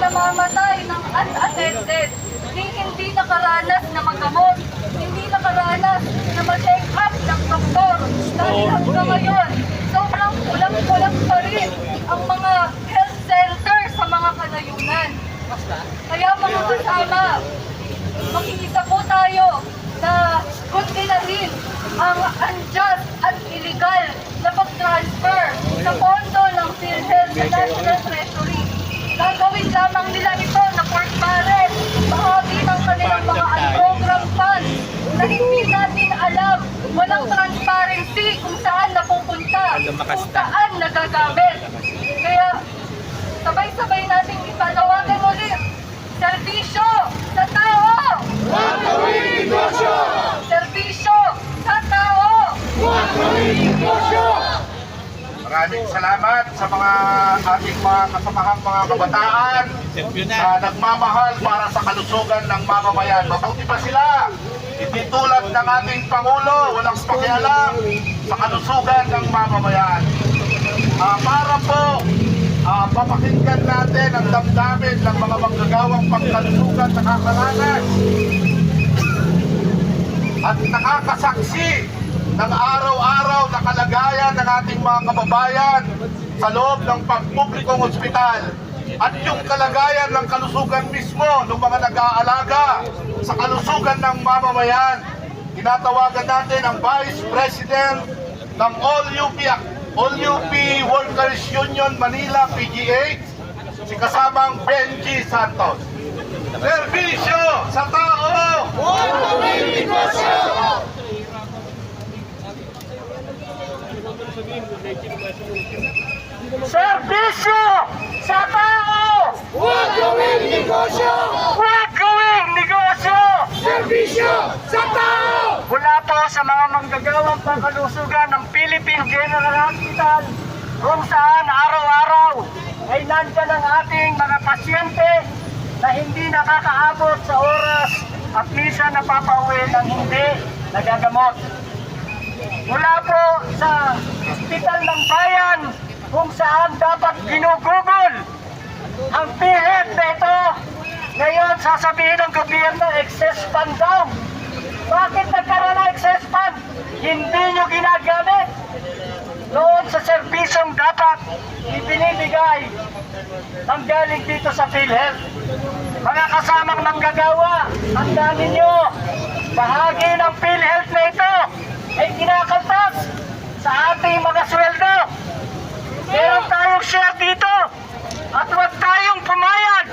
namamatay ng unattended, hindi nakaranas na magamot, hindi nakaranas na ma-check up ng doktor. Dahil hanggang ngayon, sobrang kulang-kulang pa rin ang mga health center sa mga kanayunan. Kaya mga kasama, makikita po tayo na kundi na rin ang unjust at illegal na pag-transfer sa pondo ng PhilHealth sa National Treasury. Gagawin lamang nila ito na pare, bahagi ng kanilang mga unprogram funds na hindi natin alam, walang transparency kung saan napupunta, kung saan nagagamit. Kaya sabay-sabay natin ipanawagan ulit, serbisyo sa tao! Huwag gawing negosyo! Serbisyo sa tao! Huwag gawing negosyo! Maraming salamat sa mga ating mga kasamahang mga kabataan na nagmamahal para sa kalusugan ng mamamayan. Mabuti pa sila! Hindi tulad ng ating Pangulo, walang pakialam sa kalusugan ng mamamayan. Para po papakinggan natin ang damdamin ng mga manggagawang pangkalusugan na nakakaranas at nakakasaksi ng araw-araw na kalagayan ng ating mga kababayan sa loob ng pampublikong ospital at yung kalagayan ng kalusugan mismo ng mga nag-aalaga sa kalusugan ng mamamayan. Tinatawagan natin ang Vice President ng All UP Workers Union Manila PGH, si kasamang Benji Santos. Serbisyo sa tao! Huwag gawing negosyo! Serbisyo sa tao! Huwag gawing negosyo! Huwag gawing negosyo! Serbisyo sa tao! Mula po sa mga manggagawang pangkalusugan ng Philippine General Hospital, kung saan araw-araw ay nandyan ang ating mga pasyente na hindi nakakaabot sa oras at minsan napapauwi ng hindi nagagamot. Mula po sa Hospital ng Bayan, kung saan dapat ginugugol ang PhilHealth na ito, ngayon sasabihin ng gobyerno, excess fund daw. Bakit nagkaroon ng excess fund? Hindi nyo ginagamit. Noon sa serbisyong dapat ibinibigay ang galing dito sa PhilHealth. Mga kasamang manggagawa, ang dami nyo, bahagi ng PhilHealth na ito ay kinakaltas sa ating mga sweldo. Meron tayong share dito at huwag tayong pumayag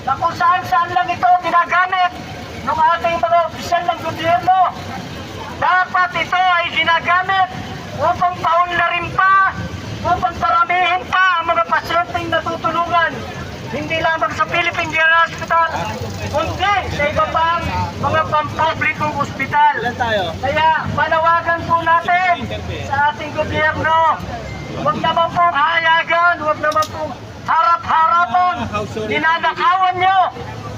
na kung saan-saan lang ito ginagamit ng ating mga opisyal ng gobyerno. Dapat ito ay ginagamit upang paunlarin pa, upang paramihin pa ang mga pasyenteng natutulungan. Hindi lamang sa Philippine General Hospital, kundi sa iba pang mga pampublikong ospital. Kaya panawagan po natin sa ating gobyerno, huwag naman pong hayagan, huwag naman pong harap-harapan, ninanakawan nyo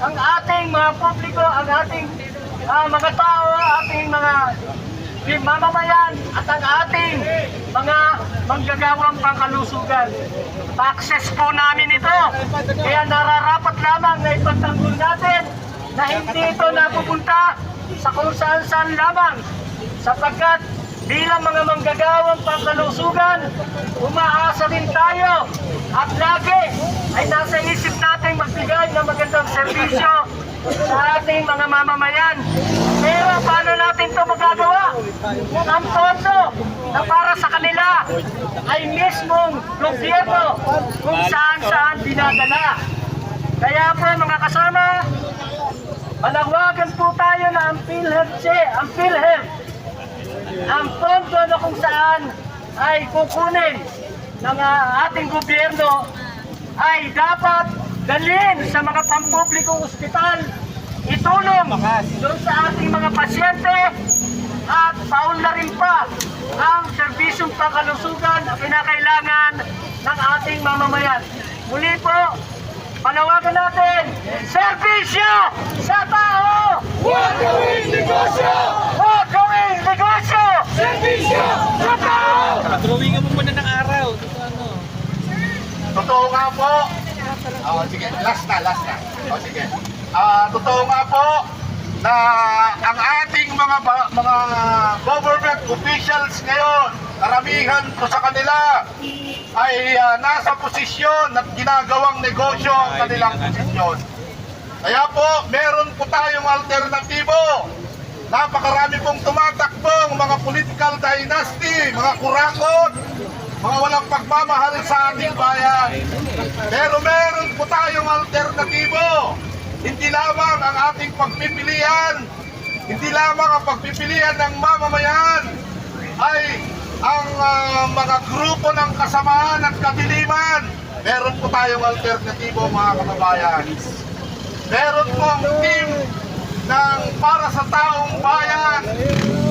ang ating mga publiko, ang ating mga tao, ating mga mamamayan at ang ating mga manggagawang pangkalusugan. Access po namin ito, kaya nararapat lamang na ipagtanggol natin na hindi ito napupunta sa kung saan-saan lamang, sapagkat bilang mga manggagawang pangkalusugan, umaasa din tayo at lagi ay nasa isip natin magbigay ng magandang serbisyo sa ating mga mamamayan. Pero paano natin ito magagawa? Ang pondo na para sa kanila ay mismong gobyerno kung saan-saan dinadala. Kaya po mga kasama, manawagan po tayo na ang PhilHealth, ang pondo na kung saan ay kukunin ng ating gobyerno ay dapat dalhin sa mga pampublikong ospital, itulong doon sa ating mga pasyente at paunlarin pa ang serbisyong pangkalusugan na kinakailangan ng ating mamamayan. Muli po, panawagan natin, serbisyo sa tao! Huwag gawing negosyo! Huwag gawing negosyo! Serbisyo sa tao! Drawing mo muna ng araw. Totoo nga po, Sige, last na. Sige. Totoo nga po na ang ating mga government officials ngayon, karamihan po sa kanila ay nasa posisyon at ginagawang negosyo ang kanilang posisyon. Kaya po, meron po tayong alternatibo. Napakarami pong tumatakbong mga political dynasty, mga kurakot, mga walang pagmamahal sa ating bayan. Pero meron po tayong alternatibo. Hindi lamang ang ating pagpipilian, hindi lamang ang pagpipilian ng mamamayan ay ang mga grupo ng kasamaan at kadiliman. Meron po tayong alternatibo, mga kababayan. Meron pong team ng para sa taong bayan.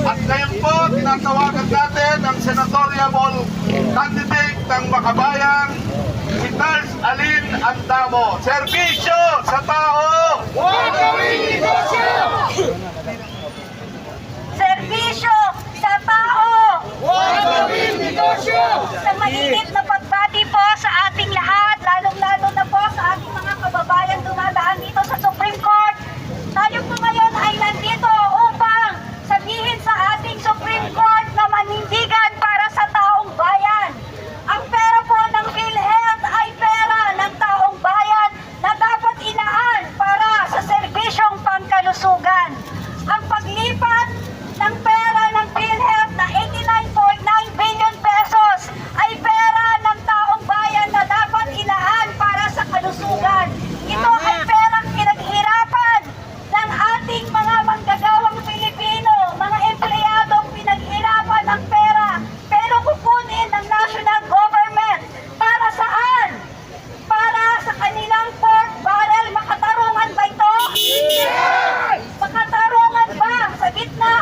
At ngayon po, tinatawagan natin ang senatorial candidate ng Makabayan, si Nars Alin Andamo. Serbisyo sa tao! Huwag gawing negosyo! Serbisyo sa tao! Huwag gawing negosyo! Sa mainit na pagbati po sa ating lahat, lalong-lalo na po sa ating mga kababayan dumadaan dito sa Supreme Court. Tayo po ngayon ay nandito upang sabihin sa ating Supreme Court na manindigan para sa taong bayan. Ang pera po ng PhilHealth ay pera ng taong bayan na dapat inaan para sa serbisyong pangkalusugan. Ang paglipat ng pera ng PhilHealth na 89.9 billion pesos ay pera ng taong bayan na dapat inaan para sa kalusugan. Ito ay perang pinaghirapan ng ating mga manggagawang Pilipino, mga empleyadong pinaghirapan ng pera, pero kukunin ng national government. Para saan? Para sa kanilang pork barrel. Makatarungan ba ito? Makatarungan ba sa gitna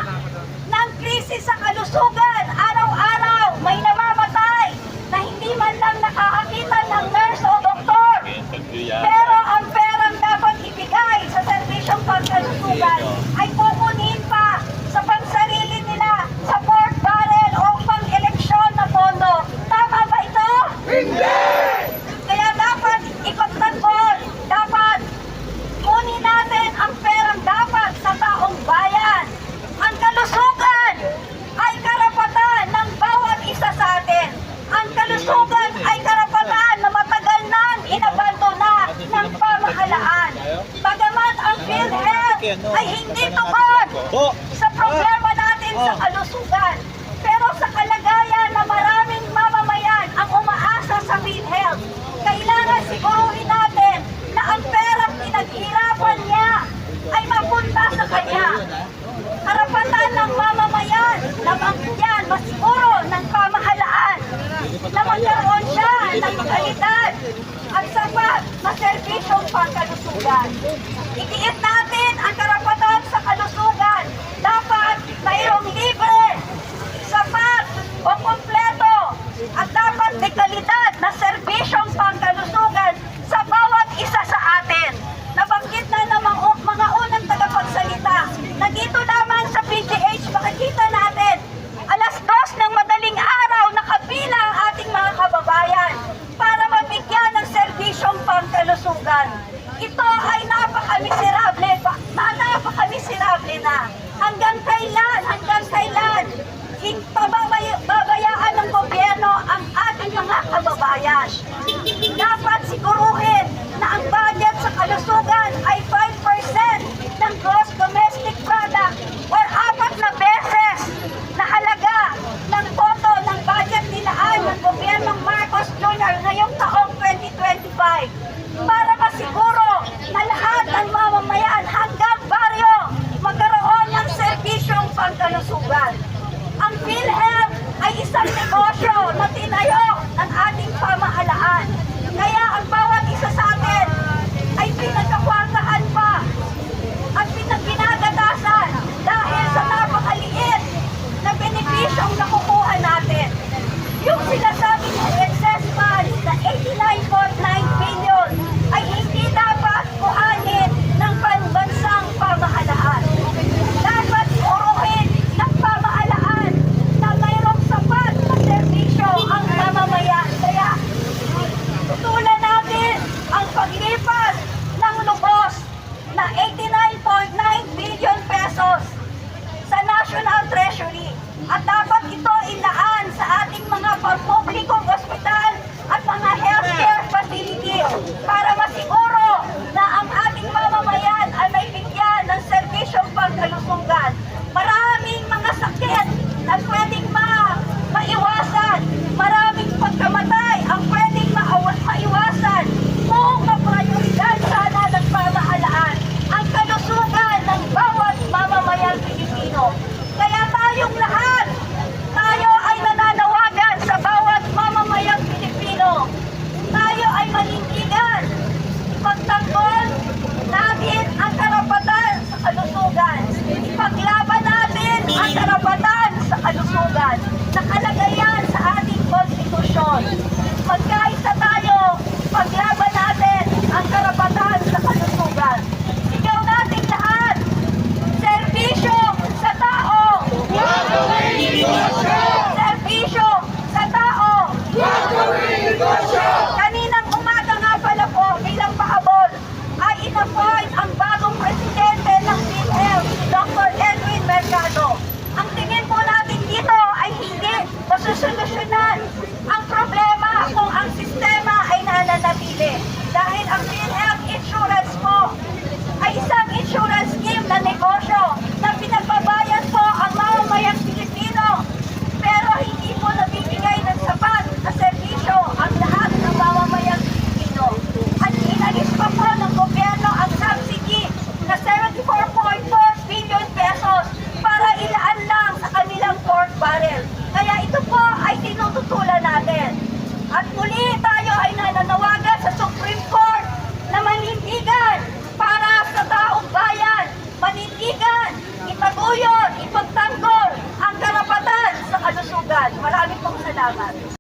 ng krisis sa kalusugan? Araw-araw may namamatay na hindi man lang nakakakita ng nurse o doktor. Pero ang perang dapat ibigay sa serbisyong pangkalusugan ay kukunin pa sa pansarili nila, sa pork barrel o pang-eleksyon na pondo. Tama ba ito? Hindi! Kaya dapat ipagtanggol, dapat kunin natin ang perang dapat sa taong bayan. Ang kalusugan ay karapatan ng bawat isa sa atin. Ang kalusugan ay karapatan na matagal nang inabandona ng pamahalaan. Bagamat ang PhilHealth ay hindi tugon sa problema natin sa kalusugan. Pero sa kalagayan na maraming mamamayan ang umaasa sa PhilHealth, kailangan siguruhin natin na ang perang pinaghirapan niya ay mapunta sa kanya. Karapatan ng mamamayan na mangyan masiguro ng pamahalaan na magkaroon siya ng kalidad at sapat na serbisyong pangkalusugan. Itiit natin ang karapatan sa kalusugan. Dapat mayroong libre, sapat o kompleto at dapat may kalidad na serbisyong pangkalusugan sa bawat isa sa atin. Nabanggit na ng mga unang tagapagsalita na dito lamang sa PGH makikita natin alas 2 ng madaling araw nakapila ang ating mga kababayan para mabigyan ng serbisyong pangkalusugan. Ito ay napakamiserable na. Hanggang kailan babayaan ng gobyerno ang ating mga kababayan. Dapat siguruhin na ang budget sa kalusugan ay 5% ng gross domestic product or 4 na beses na halaga ng boto ng budget nilaan ng gobyernong Marcos Jr. ngayong taong 2025 para masiguro na lahat ng mamamayan hanggang baryo magkaroon ng serbisyong pangkalusugan. Ang PhilHealth ay isang negosyo na tinayo ng ating pamahalaan. Kaya ang bawat isa sa atin ay pinagkakwartahan pa at pinagginagatasan dahil sa napakaliit na benepisyong nakukuha natin. Yung sinasabing excess funds na 89.9 billion ay hindi dapat kuhanin ng pambansang pamahalaan. Dapat uruhin ng pamahalaan na mayroong sapat na serbisyo ang mamamayan. Kaya tutulan natin ang At dapat ito ilaan sa ating mga pampublikong ospital at mga healthcare facilities para masiguro na ang ating mamamayan ay may bigyan ng serbisyong pangkalusugan. Maraming mga sakit na pwedeng maiwasan, maraming pagkamatay ang pwedeng maiwasan kung maprioridad sana ng pamahalaan ang kalusugan ng bawat mamamayang Pilipino. Kaya tayong lahat, tayo ay nananawagan sa bawat mamamayang Pilipino. Tayo ay manindigan. Ipagtanggol natin ang karapatan sa kalusugan. Ipaglaban natin ang karapatan sa kalusugan. Nakalagay yan sa ating konstitusyon. Magkaisa tayo, paglaban natin ang karapatan sa kalusugan. Sigaw natin lahat, serbisyo sa tao! Serbisyo sa tao! Kaninang umaga nga pala po bilang pahabol ay inappoint ang bagong presidente ng PhilHealth, si Dr. Edwin Mercado. Ang tingin po natin dito ay hindi masusolusyonan ang problema kung ang sistema ay nananatili. Dahil ang PhilHealth insurance po ay isang insurance scheme na negosyo na pinagbabayad po ang mamamayang Pilipino. Pero hindi po nabibigay ng sapat na serbisyo ang lahat ng mamamayang Pilipino. At inalis pa po ng gobyerno ang subsidy na 74.4 billion pesos para ilaan lang sa kanilang pork barrel. Kaya ito po ay tinututulan natin. At muli tayo ay nananawagan sa Supreme Court na manindigan para sa taong bayan. Manindigan, itaguyod, ipagtanggol ang karapatan sa kalusugan. Maraming pong salamat.